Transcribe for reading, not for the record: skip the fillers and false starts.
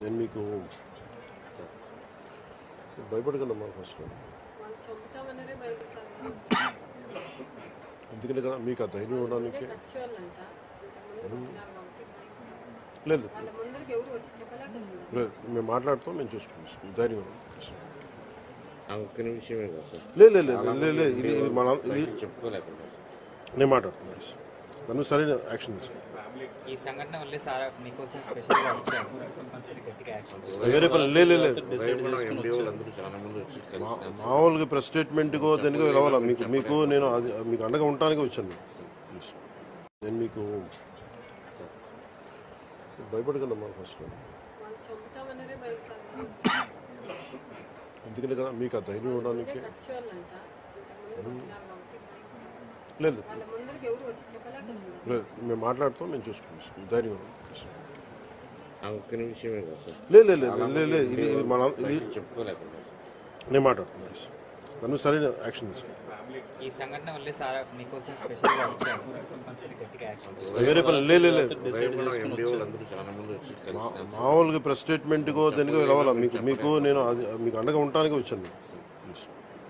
నేను మీకు భయపడగలమ్మా ఫస్ట్ ఎందుకంటే కదా మీకు ఆ ధైర్యం ఇవ్వడానికి లేదు మేము మాట్లాడుతాం, మేము చూసుకుంటాం ధైర్యం ఒక్క నిమిషమే లేదు ఇది మన చెప్పుకోలేకుండా నేను మాట్లాడుతున్నాను, నన్ను సరైన యాక్షన్ తీసుకుంటాను. ఈ సంఘటన వల్లే సార్ మీకోసం స్పెషల్గా వచ్చాము, కంపల్సరీ గట్టిగా యాక్షన్ వేరే పని లేదు చాలా మంది వచ్చి మామూలుగా ప్రెస్ స్టేట్మెంట్కో దేనికో రావాలా మీకు నేను అది మీకు అండగా ఉండటానికి వచ్చాను. నేను మీకు భయపడగలమ్మా ఫస్ట్ ఎందుకంటే కదా మీకు ఆ ధైర్యం ఇవ్వడానికి లేదు మేము మాట్లాడుతాం, మేము చూసుకుంటాం ధైర్యం ఒక్క నిమిషమే లేదు ఇది మన చెప్పుకోలేకుండా నేను మాట్లాడుతున్నాను, నన్ను సరైన యాక్షన్ తీసుకుంటాను. ఈ సంఘటన వల్లే సార్ మీకోసం స్పెషల్గా వచ్చాము, కంపల్సరీ గట్టిగా యాక్షన్ వేరే పని లేదు చాలా మంది వచ్చి మామూలుగా ప్రెస్ స్టేట్మెంట్కో దేనికో రావాలా మీకు నేను అది మీకు అండగా ఉండటానికి వచ్చాను.